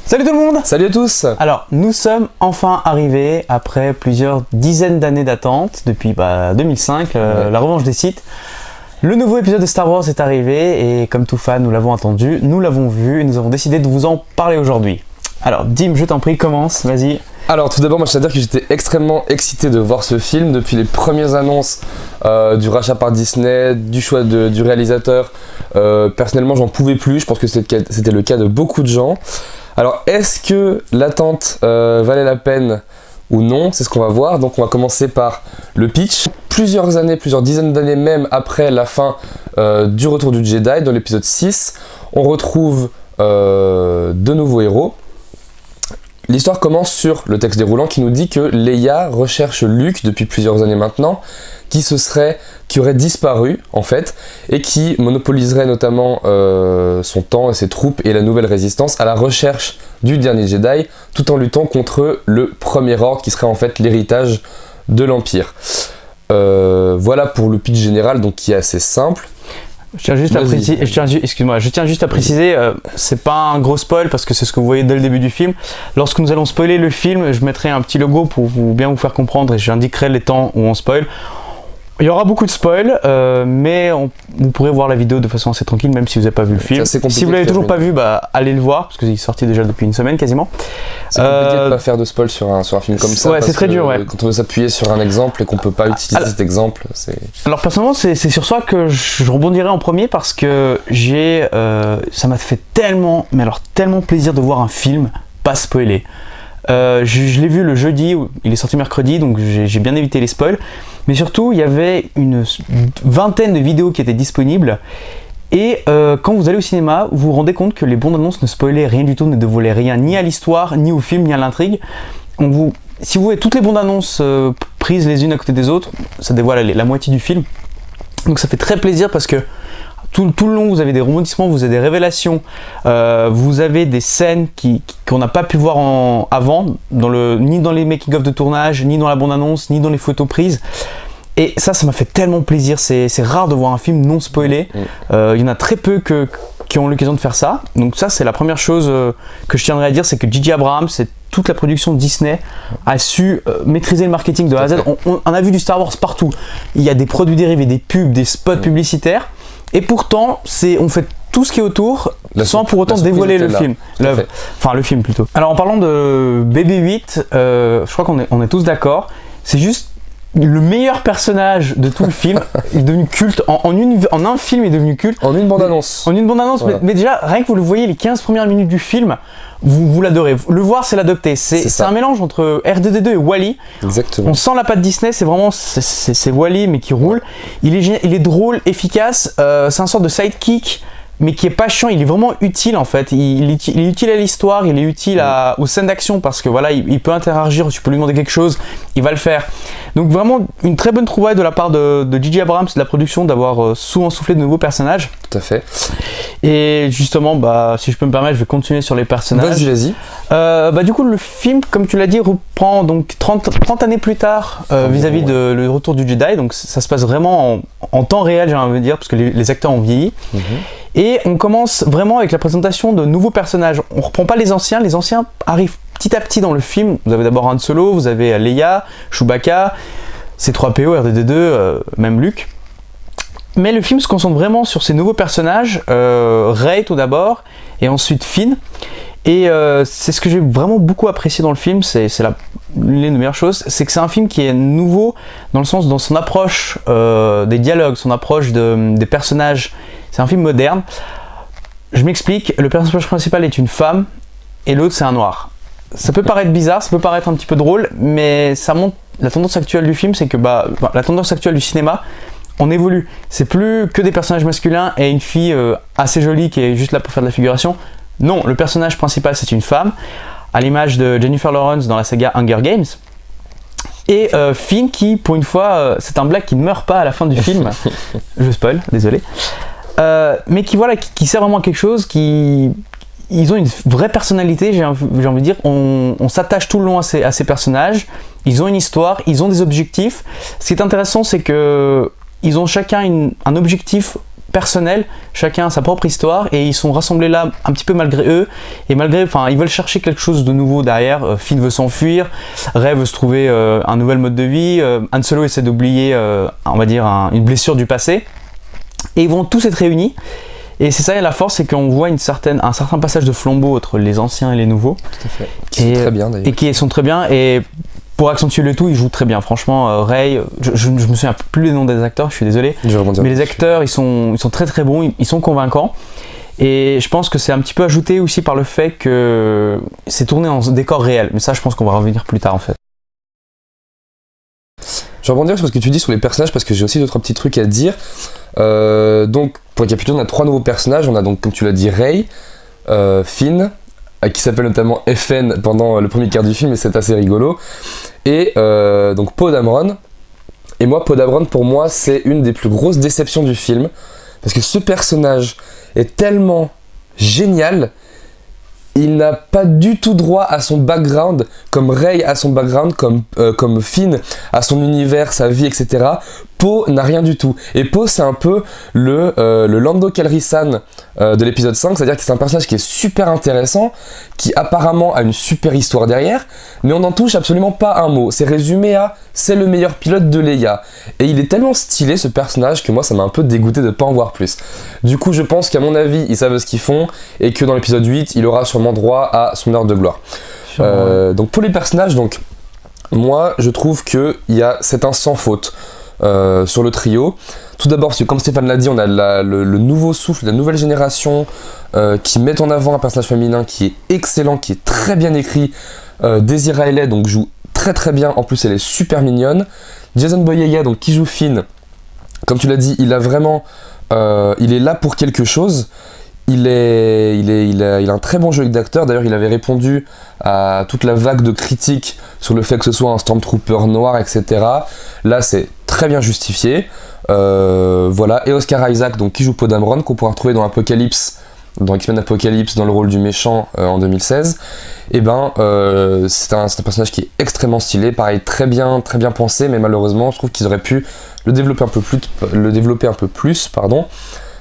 Salut tout le monde! Salut à tous! Alors, nous sommes enfin arrivés après plusieurs dizaines d'années d'attente, depuis 2005, la revanche des Sith. Le nouveau épisode de Star Wars est arrivé et comme tout fan, nous l'avons attendu, nous l'avons vu et nous avons décidé de vous en parler aujourd'hui. Alors, Dim, je t'en prie, commence, vas-y. Alors tout d'abord, moi je tiens à dire que j'étais extrêmement excité de voir ce film depuis les premières annonces du rachat par Disney, du choix du réalisateur. Personnellement, j'en pouvais plus, je pense que c'était le cas de beaucoup de gens. Alors, est-ce que l'attente valait la peine ou non? C'est ce qu'on va voir. Donc, on va commencer par le pitch. Plusieurs dizaines d'années même après la fin du Retour du Jedi, dans l'épisode 6, on retrouve de nouveaux héros. L'histoire commence sur le texte déroulant qui nous dit que Leia recherche Luke depuis plusieurs années maintenant, qui aurait disparu en fait, et qui monopoliserait notamment son temps et ses troupes et la nouvelle résistance à la recherche du dernier Jedi, tout en luttant contre le premier ordre qui serait en fait l'héritage de l'Empire. Voilà pour le pitch général, donc qui est assez simple. Je tiens juste à préciser, c'est pas un gros spoil parce que c'est ce que vous voyez dès le début du film. Lorsque nous allons spoiler le film, je mettrai un petit logo pour bien vous faire comprendre et j'indiquerai les temps où on spoil. Il y aura beaucoup de spoil, mais vous pourrez voir la vidéo de façon assez tranquille même si vous n'avez pas vu le film. Si vous l'avez toujours pas vu, allez le voir parce qu'il est sorti déjà depuis une semaine quasiment. C'est compliqué de pas faire de spoil sur un film comme ça. Ouais, c'est très dur. Quand on veut s'appuyer sur un exemple et qu'on peut pas utiliser cet exemple, c'est. Alors personnellement, c'est sur ça que je rebondirai en premier parce que ça m'a fait tellement plaisir de voir un film pas spoilé. Je l'ai vu le jeudi, il est sorti mercredi, donc j'ai bien évité les spoils. Mais surtout, il y avait une vingtaine de vidéos qui étaient disponibles. Et quand vous allez au cinéma, vous vous rendez compte que les bandes annonces ne spoilaient rien du tout, ne dévoilaient rien, ni à l'histoire, ni au film, ni à l'intrigue. Si vous voyez toutes les bandes annonces prises les unes à côté des autres, ça dévoile la moitié du film. Donc ça fait très plaisir parce que tout le long, vous avez des rebondissements, vous avez des révélations, vous avez des scènes qu'on n'a pas pu voir avant, ni dans les making-of de tournage, ni dans la bande-annonce, ni dans les photos prises. Et ça m'a fait tellement plaisir, c'est rare de voir un film non spoilé. Il y en a très peu qui ont l'occasion de faire ça. Donc ça, c'est la première chose que je tiendrais à dire, c'est que J.J. Abrams, c'est toute la production Disney a su maîtriser le marketing de A à Z. On a vu du Star Wars partout. Il y a des produits dérivés, des pubs, des spots publicitaires. Et pourtant, on fait tout ce qui est autour sans pour autant dévoiler le film. Enfin, le film plutôt. Alors en parlant de BB-8, je crois qu'on est tous d'accord. C'est juste le meilleur personnage de tout le film est devenu culte. En un film, il est devenu culte. En une bande-annonce. En une bande-annonce, voilà. mais déjà, rien que vous le voyez, les 15 premières minutes du film, vous l'adorez. Le voir, c'est l'adopter. C'est un mélange entre R2D2 et Wall-E. Exactement. On sent la patte Disney, c'est vraiment c'est Wall-E mais qui roule. Il est drôle, efficace. C'est un sorte de sidekick, mais qui est pas chiant. Il est vraiment utile en fait. Il est utile à l'histoire, il est utile aux scènes d'action parce que voilà, il peut interagir. Tu peux lui demander quelque chose, il va le faire. Donc vraiment une très bonne trouvaille de la part de J.J. Abrams et de la production d'avoir souvent soufflé de nouveaux personnages. Tout à fait. Et justement, si je peux me permettre, je vais continuer sur les personnages. Vas-y. Du coup, le film, comme tu l'as dit, reprend donc 30 années plus tard vis-à-vis de le Retour du Jedi. Donc ça se passe vraiment en temps réel, j'ai envie de dire, parce que les acteurs ont vieilli. Et on commence vraiment avec la présentation de nouveaux personnages. On reprend pas les anciens arrivent petit à petit dans le film. Vous avez d'abord Han Solo, vous avez Leia, Chewbacca, C3PO, R2D2, même Luke. Mais le film se concentre vraiment sur ces nouveaux personnages, Rey tout d'abord, et ensuite Finn. Et c'est ce que j'ai vraiment beaucoup apprécié dans le film, c'est l'une des meilleures choses, c'est que c'est un film qui est nouveau dans son approche des dialogues, son approche des personnages. C'est un film moderne. Je m'explique, le personnage principal est une femme et l'autre c'est un noir. Ça peut paraître bizarre, ça peut paraître un petit peu drôle, mais ça montre la tendance actuelle du film, c'est que la tendance actuelle du cinéma, on évolue. C'est plus que des personnages masculins et une fille assez jolie qui est juste là pour faire de la figuration. Non, le personnage principal c'est une femme, à l'image de Jennifer Lawrence dans la saga Hunger Games. Et Finn qui, pour une fois, c'est un black qui ne meurt pas à la fin du film. Je spoil, désolé. Mais qui sert vraiment à quelque chose, ils ont une vraie personnalité, j'ai envie de dire. On s'attache tout le long à ces personnages. Ils ont une histoire, ils ont des objectifs. Ce qui est intéressant, c'est que ils ont chacun un objectif personnels, chacun a sa propre histoire et ils sont rassemblés là un petit peu malgré eux et malgré, enfin ils veulent chercher quelque chose de nouveau derrière. Finn veut s'enfuir, Rey veut se trouver un nouvel mode de vie, Han Solo essaie d'oublier on va dire une blessure du passé et ils vont tous être réunis. Et c'est ça la force, c'est qu'on voit un certain passage de flambeau entre les anciens et les nouveaux. Tout à fait. Qui sont très bien d'ailleurs. Et qui sont très bien. Et pour accentuer le tout, ils jouent très bien. Franchement, Rey, je me souviens plus les noms des acteurs, je suis désolé. Mais les acteurs, ils sont très très bons, ils sont convaincants. Et je pense que c'est un petit peu ajouté aussi par le fait que c'est tourné en décor réel. Mais ça, je pense qu'on va revenir plus tard en fait. Je vais rebondir sur ce que tu dis sur les personnages parce que j'ai aussi 2-3 petits trucs à dire. Donc pour récapituler, on a 3 nouveaux personnages. On a donc, comme tu l'as dit, Rey, Finn, qui s'appelle notamment FN pendant le premier quart du film et c'est assez rigolo. Et donc Poe Dameron. Et moi, Poe Dameron, pour moi, c'est une des plus grosses déceptions du film parce que ce personnage est tellement génial. Il n'a pas du tout droit à son background, comme Rey a son background, comme Finn a son univers, sa vie, etc. Poe n'a rien du tout. Et Poe, c'est un peu le Lando Calrissian de l'épisode 5, c'est-à-dire que c'est un personnage qui est super intéressant, qui apparemment a une super histoire derrière, mais on n'en touche absolument pas un mot. C'est résumé à « c'est le meilleur pilote de Leia ». Et il est tellement stylé, ce personnage, que moi, ça m'a un peu dégoûté de ne pas en voir plus. Du coup, je pense qu'à mon avis, ils savent ce qu'ils font, et que dans l'épisode 8, il aura sûrement droit à son heure de gloire. Donc pour les personnages, donc, moi, je trouve que c'est un sans faute. Sur le trio. Tout d'abord, parce que comme Stéphane l'a dit, on a le nouveau souffle, la nouvelle génération qui met en avant un personnage féminin qui est excellent, qui est très bien écrit. Daisy Ridley donc joue très très bien, en plus elle est super mignonne. Jason Boyega donc qui joue Finn, comme tu l'as dit, il a vraiment, il est là pour quelque chose. Il a un très bon jeu d'acteur. D'ailleurs, il avait répondu à toute la vague de critiques sur le fait que ce soit un Stormtrooper noir, etc. Là, c'est très bien justifié. Voilà. Et Oscar Isaac, donc, qui joue Poe Dameron, qu'on pourra retrouver dans Apocalypse, dans X-Men Apocalypse, dans le rôle du méchant en 2016. Et c'est un personnage qui est extrêmement stylé. Pareil, très bien pensé, mais malheureusement, je trouve qu'ils auraient pu le développer un peu plus,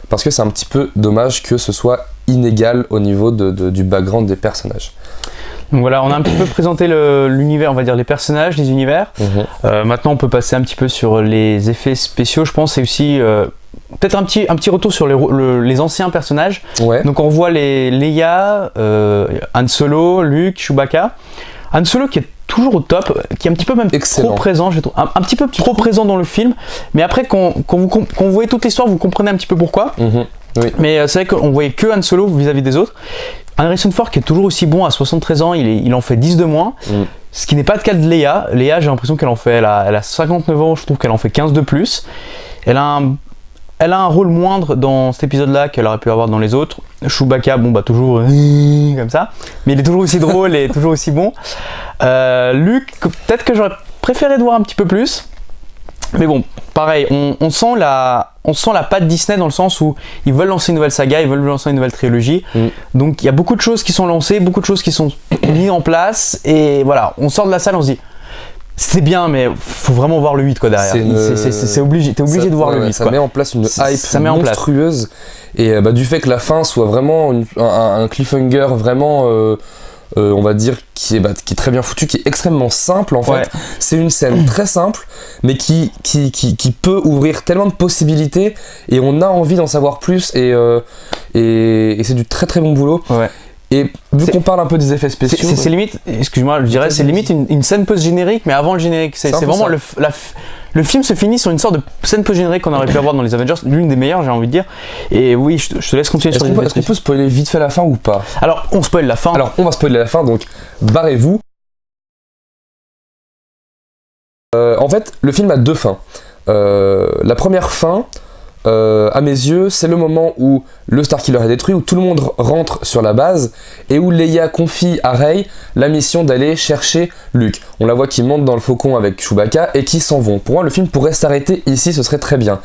parce que c'est un petit peu dommage que ce soit inégal au niveau du background des personnages. Donc voilà, on a un petit peu présenté l'univers, on va dire les personnages, les univers. Maintenant, on peut passer un petit peu sur les effets spéciaux, je pense, et aussi peut-être un petit retour sur les anciens personnages. Ouais. Donc on voit les Leia, Han Solo, Luke, Chewbacca. Han Solo qui est toujours au top, qui est un petit peu même trop présent, je trouve, un petit peu trop présent dans le film, mais après quand vous voyez toute l'histoire, vous comprenez un petit peu pourquoi. Oui. Mais c'est vrai qu'on voyait que Han Solo vis-à-vis des autres. Harrison Ford qui est toujours aussi bon à 73 ans, il en fait 10 de moins, ce qui n'est pas le cas de Leia. Leia, j'ai l'impression qu'elle elle a 59 ans, je trouve qu'elle en fait 15 de plus. Elle a un rôle moindre dans cet épisode-là qu'elle aurait pu avoir dans les autres. Chewbacca, toujours comme ça, mais il est toujours aussi drôle et toujours aussi bon. Luke, peut-être que j'aurais préféré de voir un petit peu plus. Mais bon, pareil, on sent la patte Disney dans le sens où ils veulent lancer une nouvelle saga, ils veulent lancer une nouvelle trilogie. Donc il y a beaucoup de choses qui sont lancées, beaucoup de choses qui sont mises en place. Et voilà, on sort de la salle, on se dit... C'est bien, mais faut vraiment voir le 8 quoi derrière. C'est obligé, t'es obligé de voir le 8. Ça met en place une hype monstrueuse. Et du fait que la fin soit vraiment un cliffhanger vraiment, on va dire, qui est très bien foutu, qui est extrêmement simple en fait. Ouais. C'est une scène très simple, mais qui peut ouvrir tellement de possibilités et on a envie d'en savoir plus et c'est du très très bon boulot. Ouais. Et vu qu'on parle un peu des effets spéciaux... C'est limite, excuse-moi, je dirais, c'est limite une scène post-générique, mais avant le générique. C'est vraiment le film se finit sur une sorte de scène post-générique qu'on aurait pu avoir dans les Avengers, l'une des meilleures, j'ai envie de dire. Et oui, je te laisse continuer sur les effets spéciaux. Est-ce qu'on peut spoiler vite fait la fin ou pas? Alors, on spoil la fin. Alors, on va spoiler la fin, donc barrez-vous. En fait, le film a 2 fins. La première fin... à mes yeux, c'est le moment où le Starkiller est détruit, où tout le monde rentre sur la base et où Leia confie à Rey la mission d'aller chercher Luke. On la voit qui monte dans le faucon avec Chewbacca et qui s'en vont. Pour moi, le film pourrait s'arrêter ici, ce serait très bien.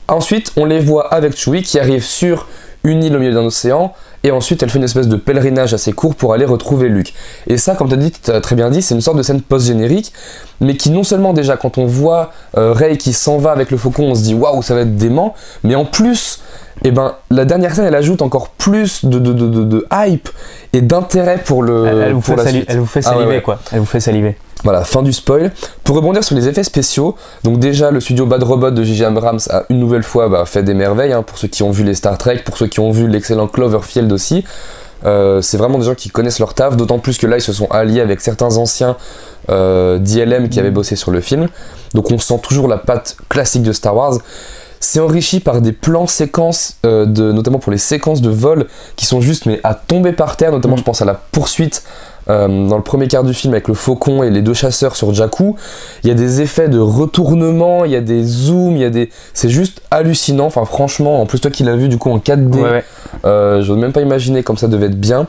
Ensuite, on les voit avec Chewie qui arrive sur une île au milieu d'un océan, et ensuite elle fait une espèce de pèlerinage assez court pour aller retrouver Luke. Et ça, comme tu as très bien dit, c'est une sorte de scène post-générique, mais qui non seulement déjà quand on voit Rey qui s'en va avec le faucon, on se dit waouh, ça va être dément, mais en plus, eh ben, la dernière scène elle ajoute encore plus de hype et d'intérêt pour Elle vous pour la suite. elle vous fait saliver, ouais. quoi. Elle vous fait saliver. Voilà, fin du spoil. Pour rebondir sur les effets spéciaux, donc déjà le studio Bad Robot de J.J. Abrams a une nouvelle fois fait des merveilles, hein, pour ceux qui ont vu les Star Trek, pour ceux qui ont vu l'excellent Cloverfield aussi. C'est vraiment des gens qui connaissent leur taf, d'autant plus que là ils se sont alliés avec certains anciens d'ILM qui avaient bossé sur le film. Donc on sent toujours la patte classique de Star Wars. C'est enrichi par des plans séquences, notamment pour les séquences de vol, qui sont juste mais à tomber par terre, notamment je pense à la poursuite dans le premier quart du film avec le faucon et les deux chasseurs sur Jakku. Il y a des effets de retournement, il y a des zooms, c'est juste hallucinant, enfin franchement, en plus toi qui l'as vu du coup en 4D, Ouais. j'ose même pas imaginer comme ça devait être bien.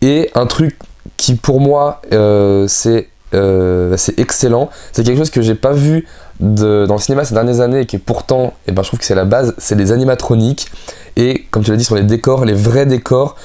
Et un truc qui pour moi c'est excellent, c'est quelque chose que j'ai pas vu dans le cinéma ces dernières années et qui pourtant, je trouve que c'est la base, c'est les animatroniques et comme tu l'as dit sur les décors, les vrais décors,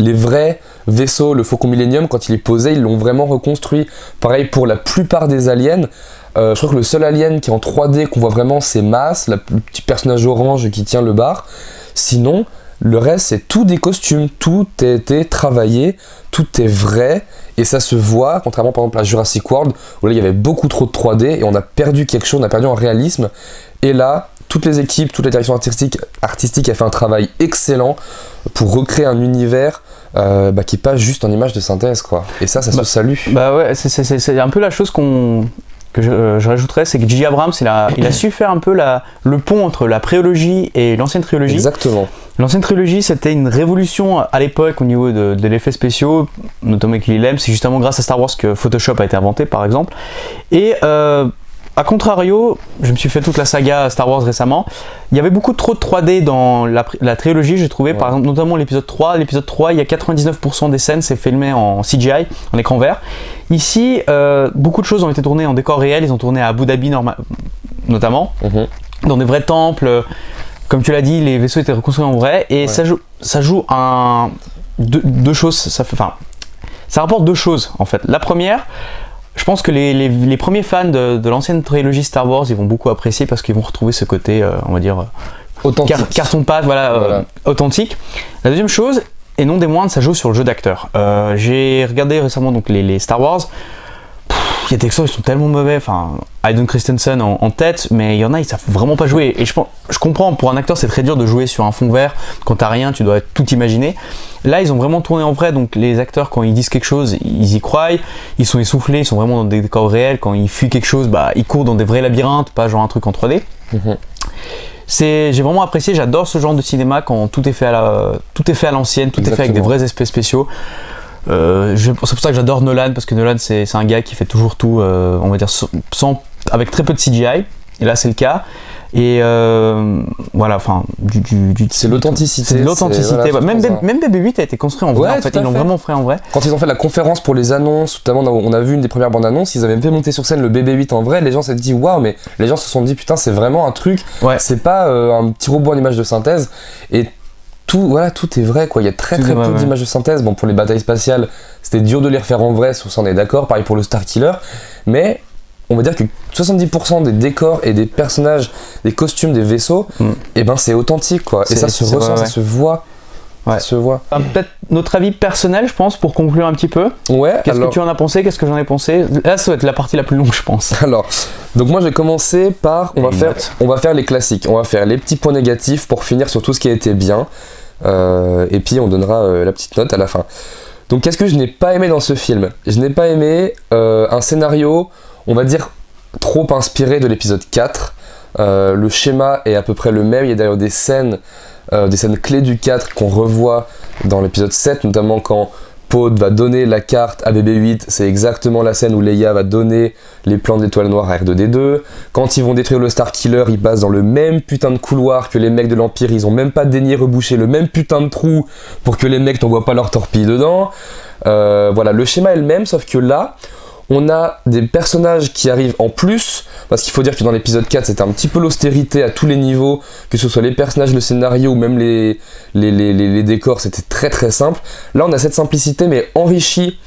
les vrais vaisseaux, le Faucon Millennium, quand il est posé, ils l'ont vraiment reconstruit. Pareil pour la plupart des aliens. Je crois que le seul alien qui est en 3D qu'on voit vraiment, c'est Mass, le petit personnage orange qui tient le bar. Sinon, le reste, c'est tout des costumes. Tout a été travaillé, tout est vrai. Et ça se voit, contrairement par exemple à Jurassic World, où là il y avait beaucoup trop de 3D et on a perdu quelque chose, on a perdu en réalisme. Et là, toutes les équipes, toute la direction artistique a fait un travail excellent pour recréer un univers qui est pas juste en image de synthèse, quoi. Et ça se salue. Bah ouais, c'est un peu la chose que je rajouterais, c'est que J.J. Abrams, il a su faire un peu le pont entre la prélogie et l'ancienne trilogie. Exactement. L'ancienne trilogie, c'était une révolution à l'époque au niveau de l'effet spéciaux, notamment avec l'ILM. C'est justement grâce à Star Wars que Photoshop a été inventé, par exemple. Et a contrario, je me suis fait toute la saga Star Wars récemment, il y avait beaucoup trop de 3D dans la trilogie, j'ai trouvé, par exemple, notamment l'épisode 3. L'épisode 3, il y a 99% des scènes, c'est filmé en CGI, en écran vert. Ici, beaucoup de choses ont été tournées en décor réel, ils ont tourné à Abu Dhabi notamment, dans des vrais temples. Comme tu l'as dit, les vaisseaux étaient reconstruits en vrai, et ça joue deux choses, ça rapporte deux choses en fait. La première, je pense que les premiers fans de l'ancienne trilogie Star Wars, ils vont beaucoup apprécier parce qu'ils vont retrouver ce côté, on va dire, authentique. Carton-pâte, voilà. Authentique. La deuxième chose, et non des moindres, ça joue sur le jeu d'acteur. J'ai regardé récemment donc, les Star Wars. Il y a des acteurs qui sont tellement mauvais, enfin, Hayden Christensen en tête, mais il y en a, ils savent vraiment pas jouer. Et je comprends, pour un acteur, c'est très dur de jouer sur un fond vert. Quand t'as rien, tu dois tout imaginer. Là, ils ont vraiment tourné en vrai, donc les acteurs, quand ils disent quelque chose, ils y croient. Ils sont essoufflés, ils sont vraiment dans des décors réels. Quand ils fuient quelque chose, ils courent dans des vrais labyrinthes, pas genre un truc en 3D. J'ai vraiment apprécié, j'adore ce genre de cinéma quand tout est fait à l'ancienne, tout est fait avec des vrais effets spéciaux. C'est pour ça que j'adore Nolan, parce que Nolan c'est un gars qui fait toujours tout, on va dire, avec très peu de CGI, et là c'est le cas. Et voilà, enfin, c'est l'authenticité. C'est l'authenticité. Voilà, même BB-8 a été construit en vrai, en fait, ils l'ont vraiment fait en vrai. Quand ils ont fait la conférence pour les annonces, notamment on a vu une des premières bandes annonces, ils avaient fait monter sur scène le BB-8 en vrai, les gens s'étaient dit waouh, mais les gens se sont dit putain, c'est vraiment un truc, c'est pas un petit robot en image de synthèse. Et tout est vrai, quoi. Il y a très peu d'images de synthèse. Bon, pour les batailles spatiales, c'était dur de les refaire en vrai, si on est d'accord. Pareil pour le Starkiller. Mais on va dire que 70% des décors et des personnages, des costumes, des vaisseaux, c'est authentique, quoi. Et ça se ressent, ça se voit. Ça se voit. Peut-être notre avis personnel, je pense, pour conclure un petit peu. Ouais. Qu'est-ce que tu en as pensé? Qu'est-ce que j'en ai pensé? Là, ça va être la partie la plus longue, je pense. Alors, donc moi, j'ai commencé par... On va faire les classiques. On va faire les petits points négatifs pour finir sur tout ce qui a été bien. Et puis, on donnera la petite note à la fin. Donc, qu'est-ce que je n'ai pas aimé dans ce film? Je n'ai pas aimé un scénario, on va dire, trop inspiré de l'épisode 4. Le schéma est à peu près le même. Il y a d'ailleurs des scènes clés du 4 qu'on revoit dans l'épisode 7, notamment quand Pod va donner la carte à BB-8, c'est exactement la scène où Leia va donner les plans d'étoiles noires à R2-D2. Quand ils vont détruire le Starkiller, ils passent dans le même putain de couloir que les mecs de l'Empire, ils ont même pas daigné reboucher le même putain de trou pour que les mecs n'envoient pas leur torpille dedans. Voilà, le schéma est le même, sauf que là, On a des personnages qui arrivent en plus, parce qu'il faut dire que dans l'épisode 4, c'était un petit peu l'austérité à tous les niveaux, que ce soit les personnages, le scénario ou même les décors, c'était très très simple. Là, on a cette simplicité, mais enrichie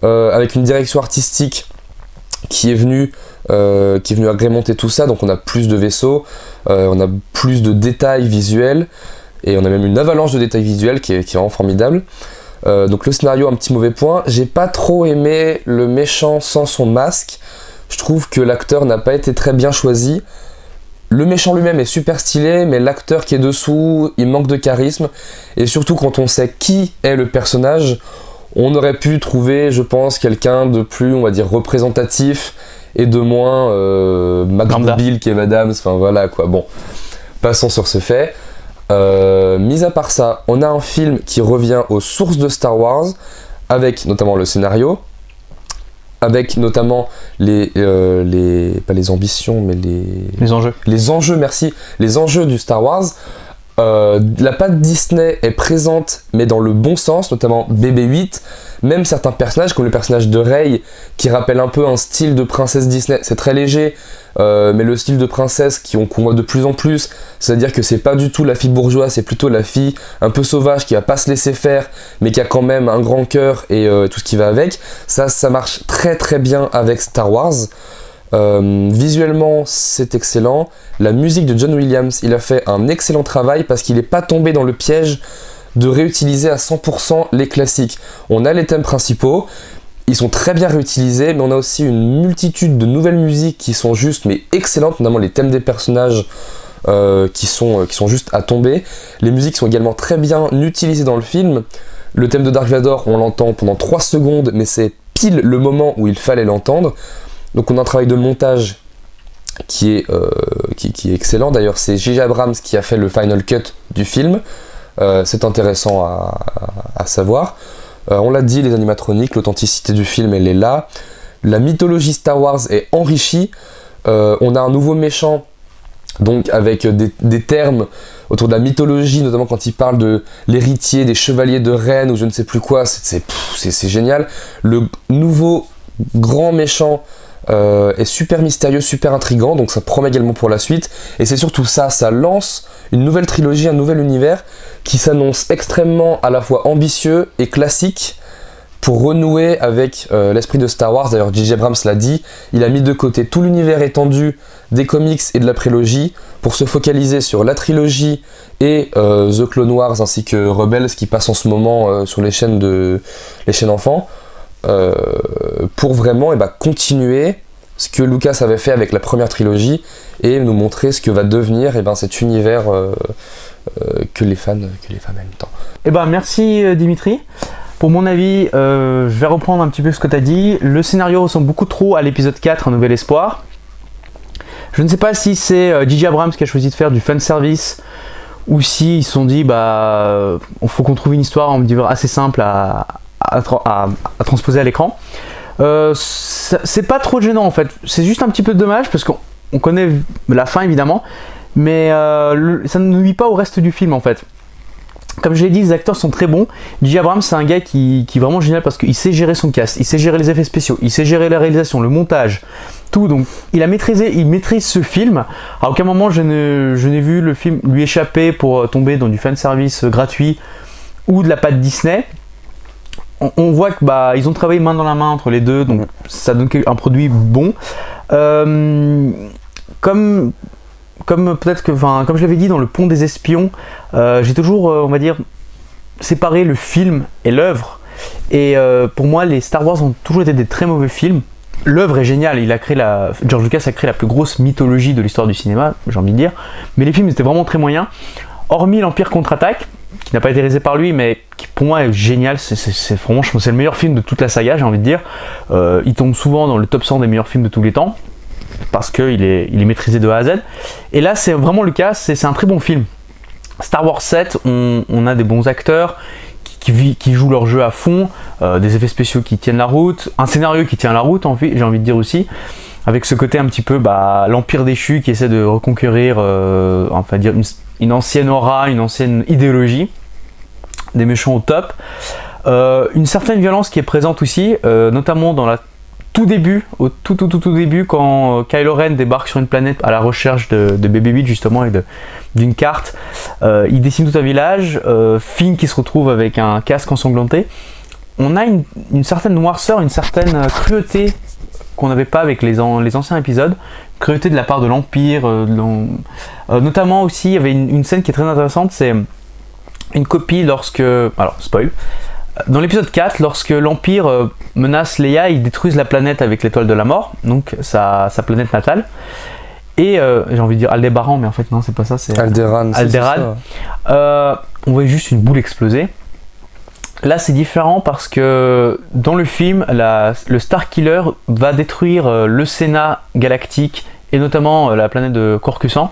avec une direction artistique qui est venue agrémenter tout ça. Donc on a plus de vaisseaux, on a plus de détails visuels, et on a même une avalanche de détails visuels qui est vraiment formidable. Donc le scénario, un petit mauvais point. J'ai pas trop aimé le méchant sans son masque. Je trouve que l'acteur n'a pas été très bien choisi. Le méchant lui-même est super stylé, mais l'acteur qui est dessous, il manque de charisme. Et surtout quand on sait qui est le personnage, on aurait pu trouver, je pense, quelqu'un de plus, on va dire, représentatif et de moins Max Boublil qui est Adams. Enfin voilà quoi. Bon, passons sur ce fait. Mis à part ça, on a un film qui revient aux sources de Star Wars, avec notamment le scénario, avec notamment pas les ambitions, mais Les enjeux. Les enjeux, merci. Les enjeux du Star Wars. La patte Disney est présente, mais dans le bon sens, notamment BB-8. Même certains personnages, comme le personnage de Rey, qui rappelle un peu un style de princesse Disney. C'est très léger, mais le style de princesse qu'on voit de plus en plus, c'est-à-dire que c'est pas du tout la fille bourgeoise, c'est plutôt la fille un peu sauvage qui va pas se laisser faire, mais qui a quand même un grand cœur et tout ce qui va avec. Ça marche très très bien avec Star Wars. Visuellement, c'est excellent. La musique de John Williams, il a fait un excellent travail parce qu'il n'est pas tombé dans le piège de réutiliser à 100% les classiques. On a les thèmes principaux, ils sont très bien réutilisés, mais on a aussi une multitude de nouvelles musiques qui sont juste mais excellentes, notamment les thèmes des personnages qui sont juste à tomber. Les musiques sont également très bien utilisées dans le film. Le thème de Dark Vador, on l'entend pendant 3 secondes, mais c'est pile le moment où il fallait l'entendre. Donc on a un travail de montage qui est excellent. D'ailleurs, c'est J.J. Abrams qui a fait le final cut du film. C'est intéressant à savoir. On l'a dit, les animatroniques, l'authenticité du film, elle est là. La mythologie Star Wars est enrichie. On a un nouveau méchant, donc avec des termes autour de la mythologie, notamment quand il parle de l'héritier des chevaliers de Rennes ou je ne sais plus quoi. C'est génial. Le nouveau grand méchant est super mystérieux, super intriguant, donc ça promet également pour la suite. Et c'est surtout ça lance une nouvelle trilogie, un nouvel univers qui s'annonce extrêmement à la fois ambitieux et classique pour renouer avec l'esprit de Star Wars. D'ailleurs, J.J. Abrams l'a dit, il a mis de côté tout l'univers étendu des comics et de la prélogie pour se focaliser sur la trilogie et The Clone Wars ainsi que Rebels qui passe en ce moment sur les chaînes enfants. Pour vraiment continuer ce que Lucas avait fait avec la première trilogie et nous montrer ce que va devenir cet univers que les fans aiment tant. Merci Dimitri. Pour mon avis, je vais reprendre un petit peu ce que tu as dit. Le scénario ressemble beaucoup trop à l'épisode 4, Un Nouvel Espoir. Je ne sais pas si c'est J.J. Abrams qui a choisi de faire du fanservice ou si ils se sont dit il faut qu'on trouve une histoire assez simple à transposer à l'écran. C'est pas trop gênant en fait, c'est juste un petit peu dommage parce qu'on connaît la fin évidemment, mais ça ne nuit pas au reste du film en fait. Comme je l'ai dit, les acteurs sont très bons. J.J. Abrams, c'est un gars qui est vraiment génial parce qu'il sait gérer son cast, il sait gérer les effets spéciaux, il sait gérer la réalisation, le montage, tout. Donc il maîtrise ce film. À aucun moment je n'ai vu le film lui échapper pour tomber dans du fanservice gratuit ou de la patte Disney. On voit que ils ont travaillé main dans la main entre les deux, donc ça donne un produit bon. Comme je l'avais dit dans Le Pont des Espions, j'ai toujours, on va dire, séparé le film et l'œuvre. Et pour moi, les Star Wars ont toujours été des très mauvais films. L'œuvre est géniale, George Lucas a créé la plus grosse mythologie de l'histoire du cinéma, j'ai envie de dire. Mais les films étaient vraiment très moyens. Hormis l'Empire contre-attaque, qui n'a pas été réalisé par lui, mais qui pour moi est génial. Franchement, c'est le meilleur film de toute la saga, j'ai envie de dire. Il tombe souvent dans le top 100 des meilleurs films de tous les temps, parce qu'il est maîtrisé de A à Z. Et là, c'est vraiment le cas, c'est un très bon film. Star Wars 7, on a des bons acteurs qui jouent leur jeu à fond, des effets spéciaux qui tiennent la route, un scénario qui tient la route, j'ai envie de dire aussi, avec ce côté un petit peu l'Empire déchu qui essaie de reconquérir dire une ancienne aura, une ancienne idéologie, des méchants au top. Une certaine violence qui est présente aussi, notamment dans la tout début, au tout début, quand Kylo Ren débarque sur une planète à la recherche de BB-8 justement et d'une carte, il dessine tout un village, Finn qui se retrouve avec un casque ensanglanté. On a une certaine noirceur, une certaine cruauté qu'on n'avait pas avec les anciens épisodes, cruauté de la part de l'Empire, notamment aussi il y avait une scène qui est très intéressante, c'est une copie lorsque, alors spoil, dans l'épisode 4, lorsque l'Empire menace Leia, ils détruisent la planète avec l'étoile de la mort, donc sa planète natale. Et j'ai envie de dire Aldébaran, mais en fait non, c'est pas ça, c'est Alderaan. On voit juste une boule exploser. Là, c'est différent parce que dans le film, le Starkiller va détruire le Sénat galactique et notamment la planète de Coruscant.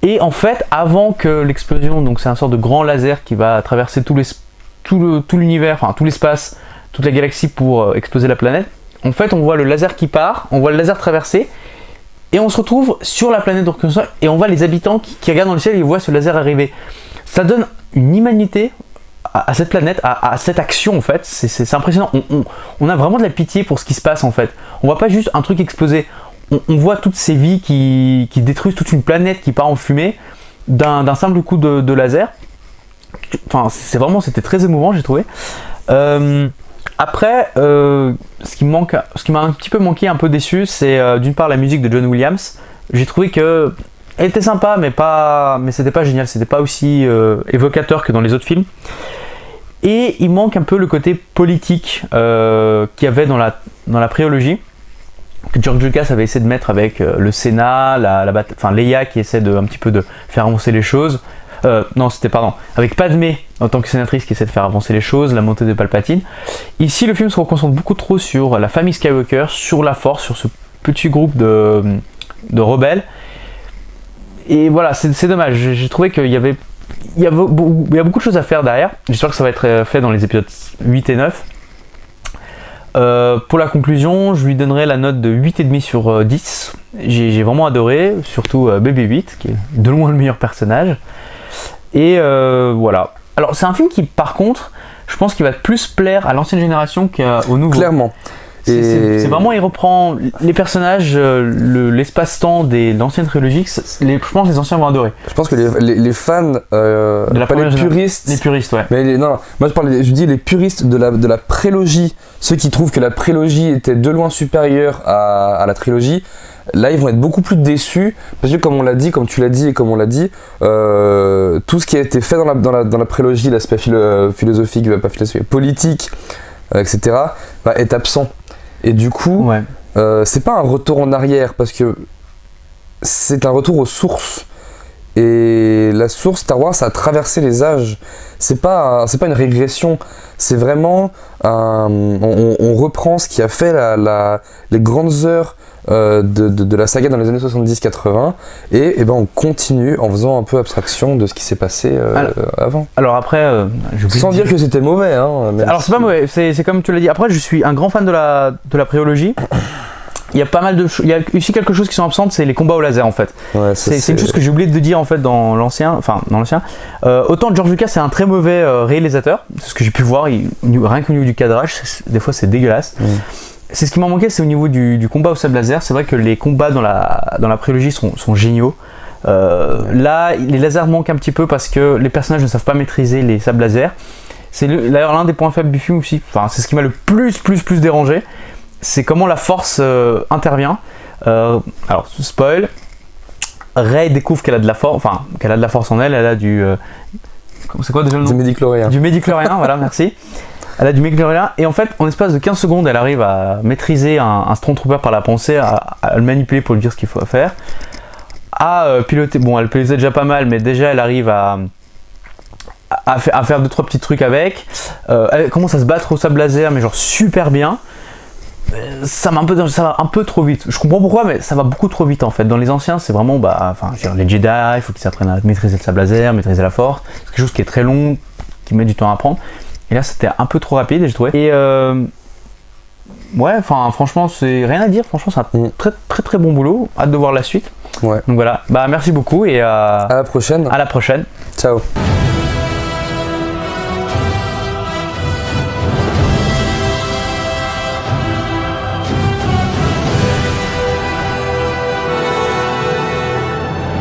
Et en fait, avant que l'explosion, donc c'est un sort de grand laser qui va traverser tout l'univers, enfin tout l'espace, toute la galaxie pour exploser la planète. En fait, on voit le laser qui part, on voit le laser traverser, et on se retrouve sur la planète de Coruscant et on voit les habitants qui regardent dans le ciel et ils voient ce laser arriver. Ça donne une humanité à cette planète, à cette action en fait. C'est impressionnant. On a vraiment de la pitié pour ce qui se passe en fait. On voit pas juste un truc exploser. On voit toutes ces vies qui détruisent toute une planète qui part en fumée d'un simple coup de laser. Enfin, c'était très émouvant, j'ai trouvé. Après, ce qui m'a un petit peu manqué, un peu déçu, c'est d'une part la musique de John Williams. J'ai trouvé que elle était sympa, mais c'était pas génial, c'était pas aussi évocateur que dans les autres films. Et il manque un peu le côté politique qu'il y avait dans la prélogie, que George Lucas avait essayé de mettre avec le Sénat, Leia qui essaie un petit peu de faire avancer les choses. Avec Padmé en tant que sénatrice qui essaie de faire avancer les choses, la montée de Palpatine. Ici, le film se concentre beaucoup trop sur la famille Skywalker, sur la Force, sur ce petit groupe de rebelles. Et voilà, c'est dommage. J'ai trouvé qu'il y a beaucoup de choses à faire derrière. J'espère que ça va être fait dans les épisodes 8 et 9. Pour la conclusion, je lui donnerai la note de 8,5 sur 10. J'ai vraiment adoré, surtout BB-8, qui est de loin le meilleur personnage. Et voilà. Alors c'est un film qui, par contre, je pense qu'il va plus plaire à l'ancienne génération qu'au nouveau. Clairement. C'est vraiment, il reprend les personnages, l'espace-temps de l'ancienne trilogie. Je pense que les anciens vont adorer. Je pense que les fans, de la pas les puristes. Les puristes, ouais. Mais non, moi je dis les puristes de la prélogie, ceux qui trouvent que la prélogie était de loin supérieure à la trilogie. Là, ils vont être beaucoup plus déçus parce que, comme tu l'as dit et comme on l'a dit, tout ce qui a été fait dans la prélogie, l'aspect philosophique, pas philosophique, politique, etc., est absent. Et du coup, ouais. C'est pas un retour en arrière parce que c'est un retour aux sources. Et la source Star Wars, ça a traversé les âges. C'est pas une régression. C'est vraiment on reprend ce qui a fait les grandes heures de la saga dans les années 70-80 et ben on continue en faisant un peu abstraction de ce qui s'est passé avant. Alors après, sans dire que c'était mauvais. Alors c'est pas mauvais, c'est comme tu l'as dit. Après, je suis un grand fan de la prélogie. Il y a pas mal de il y a aussi quelque chose qui sont absentes, c'est les combats au laser en fait. Ouais, c'est une chose que j'ai oublié de dire en fait dans l'ancien. Autant George Lucas c'est un très mauvais réalisateur, c'est ce que j'ai pu voir, rien qu'au niveau du cadrage, des fois c'est dégueulasse. C'est ce qui m'a manqué, c'est au niveau du combat au sabre laser. C'est vrai que les combats dans la prélogie sont géniaux. Là, les lasers manquent un petit peu parce que les personnages ne savent pas maîtriser les sabres laser. C'est d'ailleurs l'un des points faibles du film aussi. Enfin, c'est ce qui m'a le plus dérangé. C'est comment la force intervient. Alors, spoil, Rey découvre qu'elle a de la force en elle. Elle a c'est quoi déjà le nom ? Du médichlorien. Du médichlorien, voilà, merci. Elle a du médichlorien et en fait, en l'espace de 15 secondes, elle arrive à maîtriser un Stormtrooper par la pensée, à le manipuler pour lui dire ce qu'il faut faire. À piloter, bon, elle pilotait déjà pas mal, mais déjà elle arrive à faire 2-3 petits trucs avec. Elle commence à se battre au sabre laser, mais genre super bien. Ça va un peu trop vite. Je comprends pourquoi, mais ça va beaucoup trop vite en fait. Dans les anciens, c'est vraiment, les Jedi, il faut qu'ils apprennent à maîtriser le sabre laser, maîtriser la force. C'est quelque chose qui est très long, qui met du temps à apprendre. Et là, c'était un peu trop rapide, j'ai trouvé. Et franchement, c'est rien à dire. Franchement, c'est un très très très bon boulot. Hâte de voir la suite. Ouais. Donc voilà. Merci beaucoup et à la prochaine. À la prochaine. Ciao.